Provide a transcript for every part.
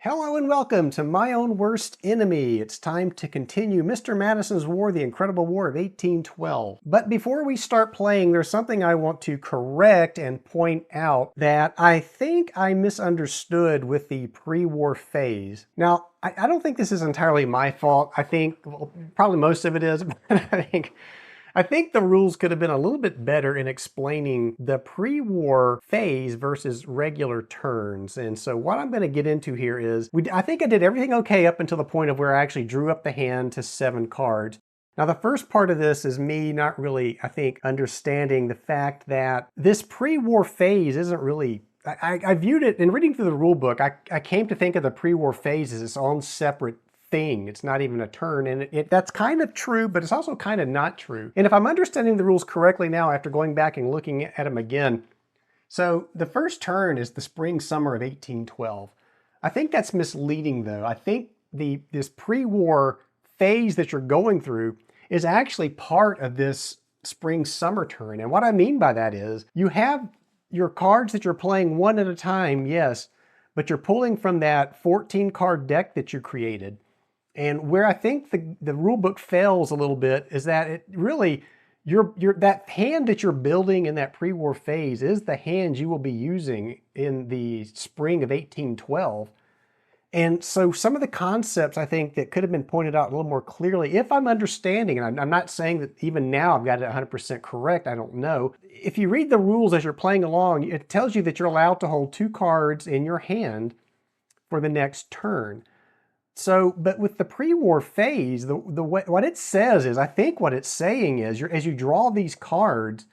Hello and welcome to My Own Worst Enemy. It's time to continue Mr. Madison's War, the Incredible War of 1812. But before we start playing, there's something I want to correct and point out that I think I misunderstood with the pre-war phase. Now, I don't think this is entirely my fault. I think, well, probably most of it is, but I think the rules could have been a little bit better in explaining the pre-war phase versus regular turns. And so what I'm going to get into here is, I think I did everything okay up until the point of where I actually drew up the hand to 7 cards. Now the first part of this is me not really, I think, understanding the fact that this pre-war phase isn't really, I viewed it, in reading through the rule book, I came to think of the pre-war phase as its own separate thing. It's not even a turn, and that's kind of true, but it's also kind of not true. And if I'm understanding the rules correctly now after going back and looking at them again, so the first turn is the spring-summer of 1812. I think that's misleading though. I think this pre-war phase that you're going through is actually part of this spring-summer turn. And what I mean by that is you have your cards that you're playing one at a time, yes, but you're pulling from that 14 card deck that you created. And where I think the rule book fails a little bit is that it really, that hand that you're building in that pre-war phase is the hand you will be using in the spring of 1812. And so some of the concepts I think that could have been pointed out a little more clearly, if I'm understanding, and I'm not saying that even now I've got it 100% correct, I don't know. If you read the rules as you're playing along, it tells you that you're allowed to hold 2 cards in your hand for the next turn. So, but with the pre-war phase, what it says is, I think what it's saying is, as you draw these cards,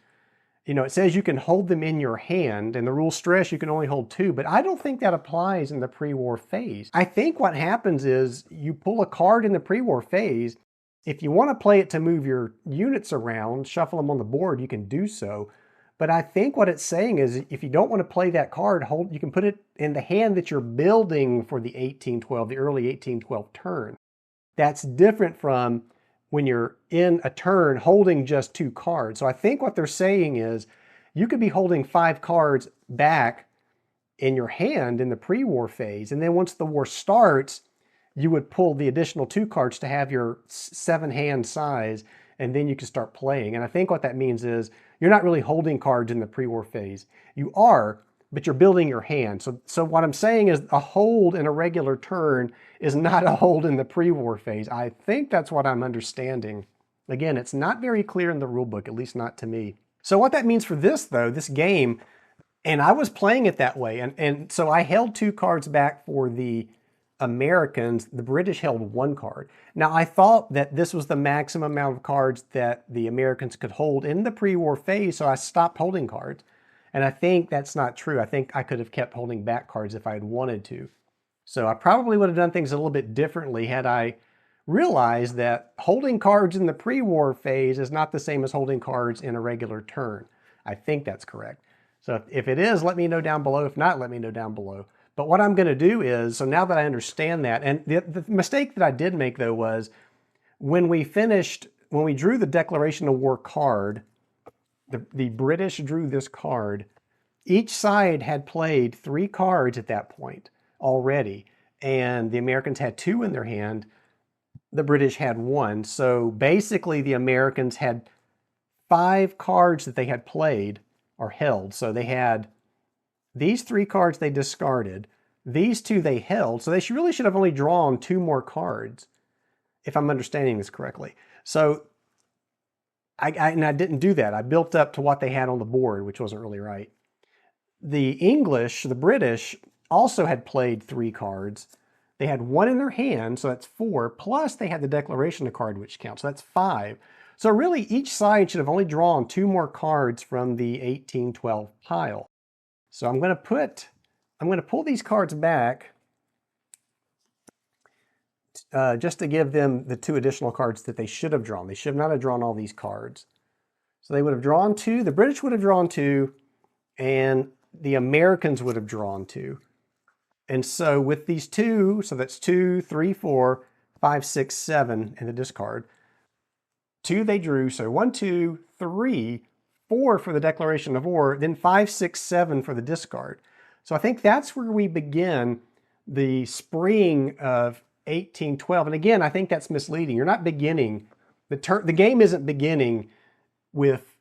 it says you can hold them in your hand, and the rules stress you can only hold 2, but I don't think that applies in the pre-war phase. I think what happens is you pull a card in the pre-war phase. If you want to play it to move your units around, shuffle them on the board, you can do so. But I think what it's saying is, if you don't want to play that card, you can put it in the hand that you're building for the 1812, the early 1812 turn. That's different from when you're in a turn holding just 2 cards. So I think what they're saying is, you could be holding 5 cards back in your hand in the pre-war phase, and then once the war starts, you would pull the additional 2 cards to have your 7-hand size, and then you can start playing. And I think what that means is, you're not really holding cards in the pre-war phase. You are, but you're building your hand. So what I'm saying is, a hold in a regular turn is not a hold in the pre-war phase. I think that's what I'm understanding. Again, it's not very clear in the rule book, at least not to me. So what that means for this though, this game, and I was playing it that way, and so I held 2 cards back for the Americans. The British held 1 card. Now I thought that this was the maximum amount of cards that the Americans could hold in the pre-war phase, so I stopped holding cards. And I think that's not true. I think I could have kept holding back cards if I had wanted to. So I probably would have done things a little bit differently had I realized that holding cards in the pre-war phase is not the same as holding cards in a regular turn. I think that's correct. So if it is, let me know down below. If not, let me know down below. But what I'm going to do is, so now that I understand that, and the mistake that I did make though was, when we drew the Declaration of War card, the British drew this card, each side had played 3 cards at that point already, and the Americans had 2 in their hand, the British had 1. So basically the Americans had 5 cards that they had played or held. So they had these 3 cards they discarded, these 2 they held, so they really should have only drawn 2 more cards, if I'm understanding this correctly. So I didn't do that. I built up to what they had on the board, which wasn't really right. The British also had played 3 cards. They had 1 in their hand, so that's 4, plus they had the Declaration card, which counts, so that's 5. So really each side should have only drawn 2 more cards from the 1812 pile. So I'm going to pull these cards back just to give them the 2 additional cards that they should have drawn. They should not have drawn all these cards. So they would have drawn 2, the British would have drawn 2, and the Americans would have drawn 2. And so with these 2, so that's 2, 3, 4, 5, 6, 7 in the discard. 2 they drew, so 1, 2, 3, 4 for the Declaration of War, then 5, 6, 7 for the discard. So I think that's where we begin the spring of 1812. And again, I think that's misleading. You're not beginning, the game isn't beginning with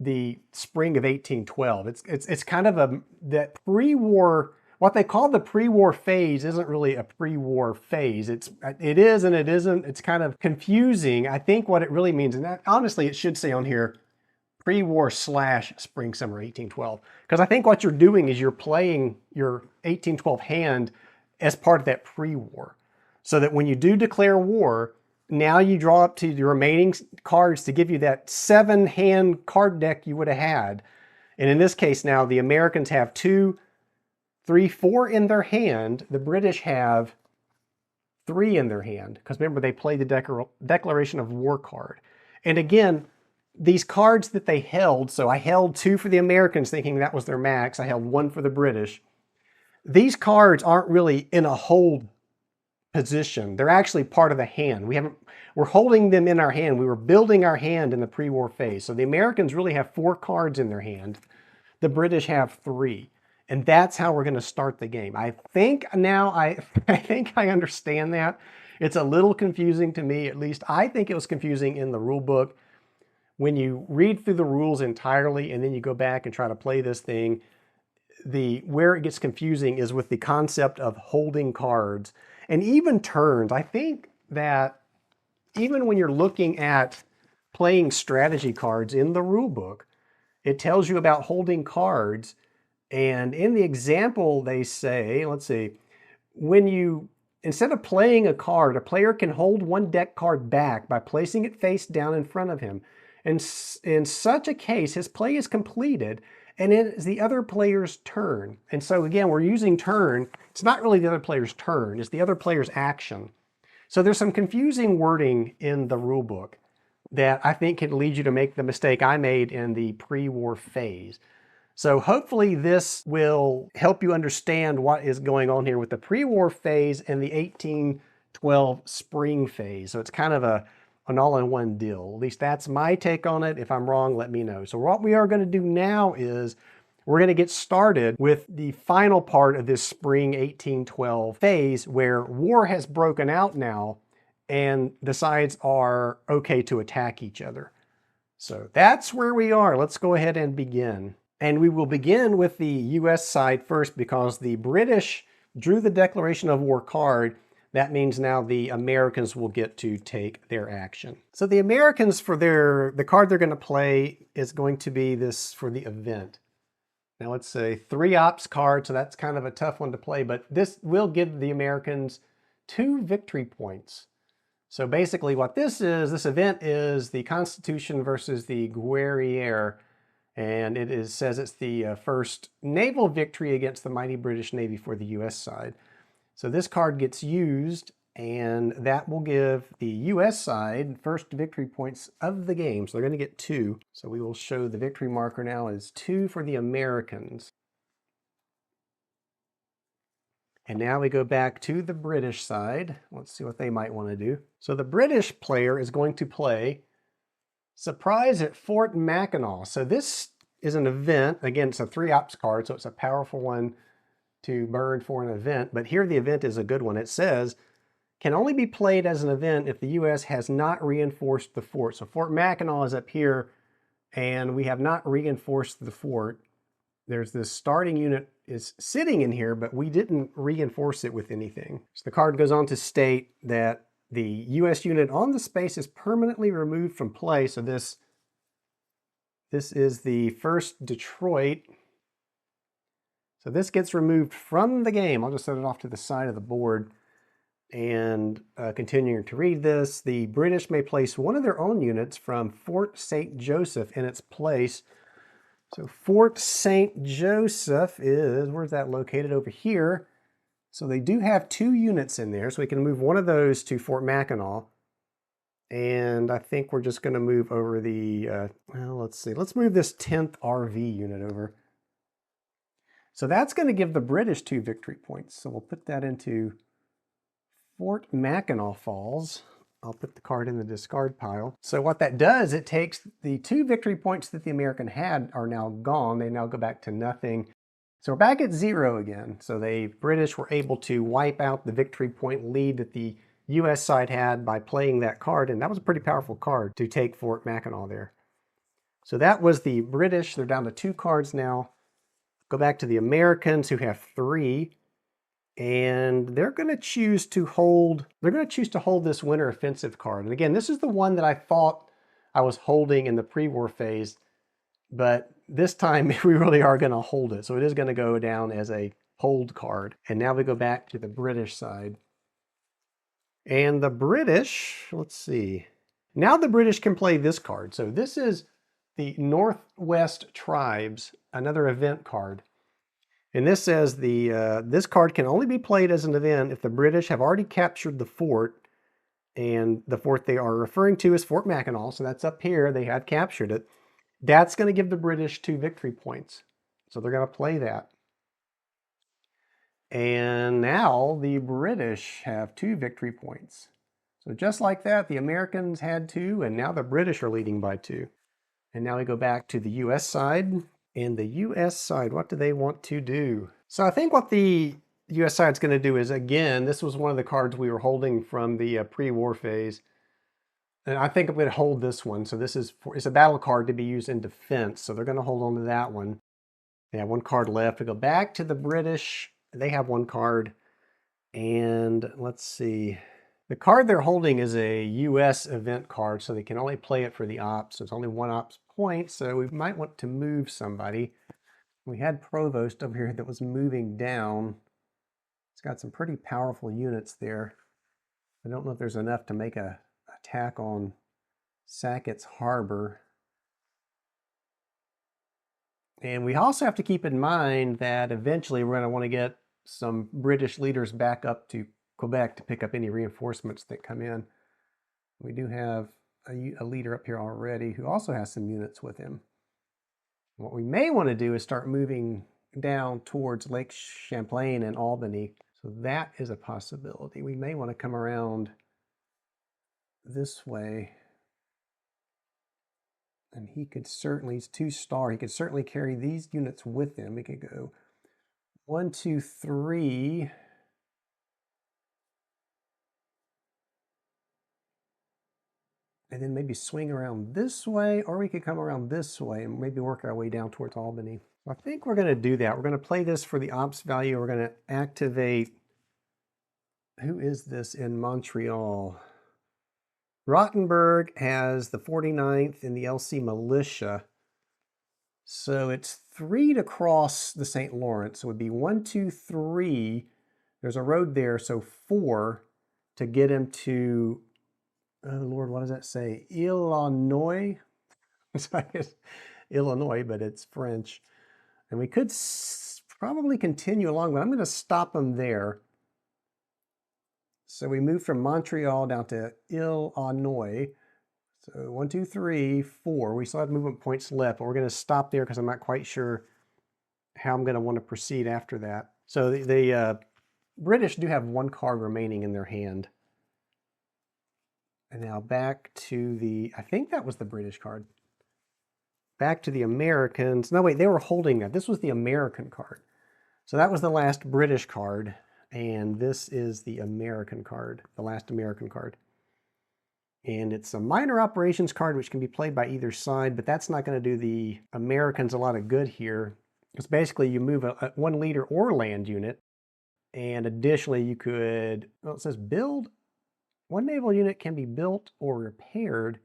the spring of 1812. It's kind of that pre-war, what they call the pre-war phase isn't really a pre-war phase. It is and it isn't. It's kind of confusing. I think what it really means, and that, honestly, it should say on here, pre-war / spring summer 1812. Because I think what you're doing is you're playing your 1812 hand as part of that pre-war. So that when you do declare war, now you draw up to the remaining cards to give you that 7-hand card deck you would have had. And in this case now, the Americans have 2, 3, 4 in their hand. The British have 3 in their hand. Because remember, they played the Declaration of War card. And again, these cards that they held, so I held 2 for the Americans thinking that was their max. I held 1 for the British. These cards aren't really in a hold position. They're actually part of the hand. We're holding them in our hand. We were building our hand in the pre-war phase. So the Americans really have 4 cards in their hand. The British have 3. And that's how we're going to start the game. I think now I think I understand that. It's a little confusing to me. At least I think it was confusing in the rule book. When you read through the rules entirely and then you go back and try to play this thing, where it gets confusing is with the concept of holding cards and even turns. I think that even when you're looking at playing strategy cards in the rule book, it tells you about holding cards. And in the example, they say, let's see, instead of playing a card, a player can hold one deck card back by placing it face down in front of him. And in such a case, his play is completed and it is the other player's turn. And so again, we're using turn. It's not really the other player's turn, it's the other player's action. So there's some confusing wording in the rule book that I think can lead you to make the mistake I made in the pre-war phase. So hopefully this will help you understand what is going on here with the pre-war phase and the 1812 spring phase. So it's kind of an all-in-one deal. At least that's my take on it. If I'm wrong, let me know. So what we are going to do now is we're going to get started with the final part of this spring 1812 phase where war has broken out now and the sides are okay to attack each other. So that's where we are. Let's go ahead and begin. And we will begin with the US side first because the British drew the Declaration of War card. That means now the Americans will get to take their action. So the Americans, for the card they're going to play is going to be this for the event. Now it's a 3 ops card, so that's kind of a tough one to play, but this will give the Americans 2 victory points. So basically what this event is the Constitution versus the Guerriere, and it says it's the first naval victory against the mighty British Navy for the US side. So this card gets used, and that will give the US side first victory points of the game. So they're going to get 2. So we will show the victory marker now as 2 for the Americans. And now we go back to the British side. Let's see what they might want to do. So the British player is going to play Surprise at Fort Mackinac. So this is an event. Again, it's a 3 ops card, so it's a powerful one to burn for an event, but here the event is a good one. It says, can only be played as an event if the US has not reinforced the fort. So Fort Mackinac is up here, and we have not reinforced the fort. There's this starting unit is sitting in here, but we didn't reinforce it with anything. So the card goes on to state that the US unit on the space is permanently removed from play. So this is the 1st Detroit. So this gets removed from the game. I'll just set it off to the side of the board. And continuing to read this, the British may place one of their own units from Fort St. Joseph in its place. So Fort St. Joseph is, where's that located? Over here. So they do have 2 units in there. So we can move one of those to Fort Mackinac. And I think we're just going to move over the, well, let's see. Let's move this 10th RV unit over. So that's going to give the British 2 victory points. So we'll put that into Fort Mackinac Falls. I'll put the card in the discard pile. So what that does, it takes the 2 victory points that the American had are now gone. They now go back to nothing. So we're back at 0 again. So the British were able to wipe out the victory point lead that the US side had by playing that card, and that was a pretty powerful card to take Fort Mackinac there. So that was the British. They're down to 2 cards now. Go back to the Americans, who have 3, and they're going to choose to hold. They're going to choose to hold this winter offensive card. And again, this is the one that I thought I was holding in the pre-war phase, but this time we really are going to hold it. So it is going to go down as a hold card. And now we go back to the British side. And the British, let's see. Now the British can play this card. So this is the Northwest Tribes, another event card. And this says this card can only be played as an event if the British have already captured the fort. And the fort they are referring to is Fort Mackinac. So that's up here. They have captured it. That's going to give the British 2 victory points. So they're going to play that. And now the British have 2 victory points. So just like that, the Americans had 2, and now the British are leading by 2. And now we go back to the US side. And the US side, what do they want to do? So I think what the US side's going to do is, again, this was one of the cards we were holding from the pre-war phase. And I think I'm going to hold this one. So this is it's a battle card to be used in defense. So they're going to hold on to that one. They have 1 card left. We go back to the British. They have 1 card. And let's see. The card they're holding is a US event card, so they can only play it for the ops. So it's only 1 ops point, so we might want to move somebody. We had Provost over here that was moving down. It's got some pretty powerful units there. I don't know if there's enough to make a attack on Sackett's Harbor. And we also have to keep in mind that eventually we're going to want to get some British leaders back up to Quebec to pick up any reinforcements that come in. We do have a leader up here already who also has some units with him. What we may want to do is start moving down towards Lake Champlain and Albany. So that is a possibility. We may want to come around this way. And he could certainly, he's 2-star, he could certainly carry these units with him. We could go 1, 2, 3. And then maybe swing around this way, or we could come around this way and maybe work our way down towards Albany. I think we're going to do that. We're going to play this for the ops value. We're going to activate, who is this in Montreal? Rottenburg has the 49th in the LC Militia. So it's 3 to cross the St. Lawrence. So it would be 1, 2, 3. There's a road there, so 4 to get him to, oh Lord, what does that say? Illinois? So I guess Illinois, but it's French. And we could probably continue along, but I'm going to stop him there. So we move from Montreal down to Illinois. So 1, 2, 3, 4. We still have movement points left, but we're going to stop there because I'm not quite sure how I'm going to want to proceed after that. So the British do have 1 card remaining in their hand. And now back to the, I think that was the British card. Back to the Americans. No, wait, they were holding that. This was the American card. So that was the last British card. And this is the American card, the last American card. And it's a minor operations card, which can be played by either side, but that's not going to do the Americans a lot of good here. Because basically you move a 1 leader or land unit. And additionally, you could, well, it says build. 1 naval unit can be built or repaired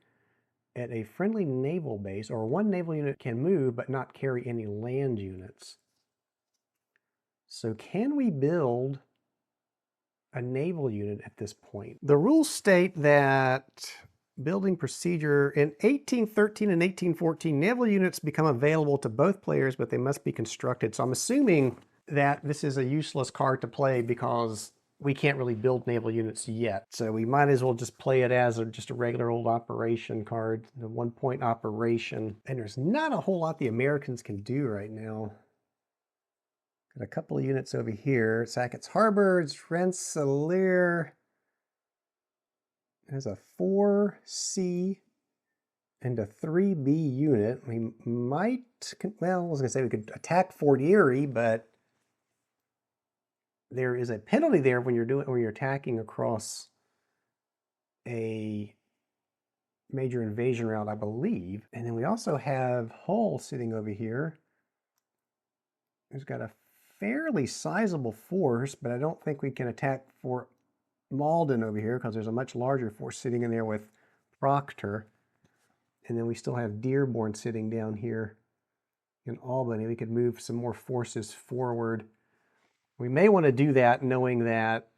at a friendly naval base, or 1 naval unit can move but not carry any land units. So can we build a naval unit at this point? The rules state that building procedure in 1813 and 1814, naval units become available to both players, but they must be constructed. So I'm assuming that this is a useless card to play because we can't really build naval units yet. So we might as well just play it as just a regular old operation card, the 1-point operation. And there's not a whole lot the Americans can do right now. Got a couple of units over here. Sackett's Harbor, Rensselaer has a 4C. into 3B unit. We might, well, I was going to say we could attack Fort Erie, but there is a penalty there when you're attacking across a major invasion route, I believe. And then we also have Hull sitting over here, who's got a fairly sizable force, but I don't think we can attack Fort Malden over here because there's a much larger force sitting in there with Proctor. And then we still have Dearborn sitting down here in Albany. We could move some more forces forward. We may want to do that knowing that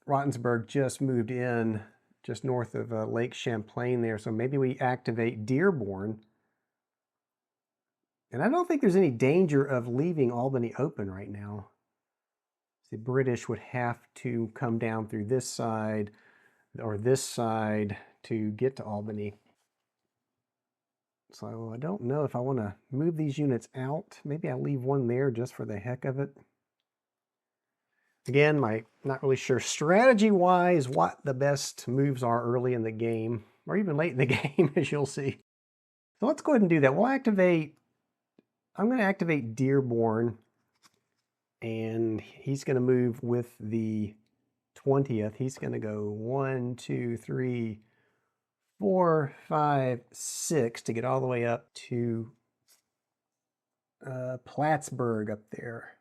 Rottensburg just moved in just north of Lake Champlain there. So maybe we activate Dearborn. And I don't think there's any danger of leaving Albany open right now. The British would have to come down through this side or this side to get to Albany. So I don't know if I want to move these units out. Maybe I'll leave one there just for the heck of it. Again, not really sure strategy-wise what the best moves are early in the game, or even late in the game, as you'll see. So let's go ahead and do that. I'm going to activate Dearborn, and he's going to move with the 20th. He's going to go 1, 2, 3, 4, 5, 6 to get all the way up to Plattsburgh up there.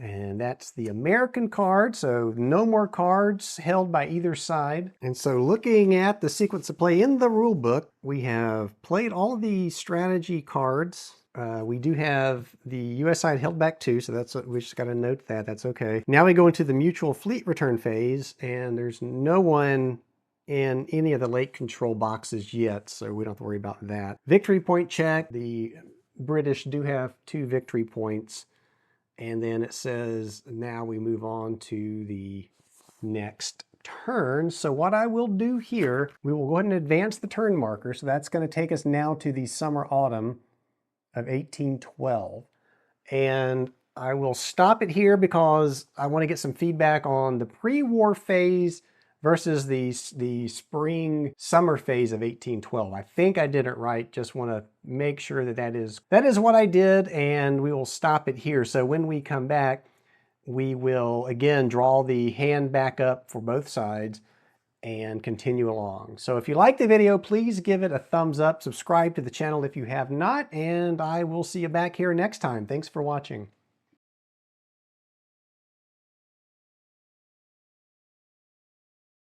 And that's the American card, so no more cards held by either side. And so looking at the sequence of play in the rule book, we have played all of the strategy cards. We do have the US side held back 2, so that's we just got to note that. That's okay. Now we go into the mutual fleet return phase, and there's no one in any of the lake control boxes yet, so we don't have to worry about that. Victory point check. The British do have 2 victory points. And then it says, now we move on to the next turn. So what I will do here, we will go ahead and advance the turn marker. So that's going to take us now to the summer-autumn of 1812. And I will stop it here because I want to get some feedback on the pre-war phase versus the spring-summer phase of 1812. I think I did it right. Just want to make sure that is what I did, and we will stop it here. So when we come back, we will again draw the hand back up for both sides and continue along. So if you like the video, please give it a thumbs up, subscribe to the channel if you have not, and I will see you back here next time. Thanks for watching.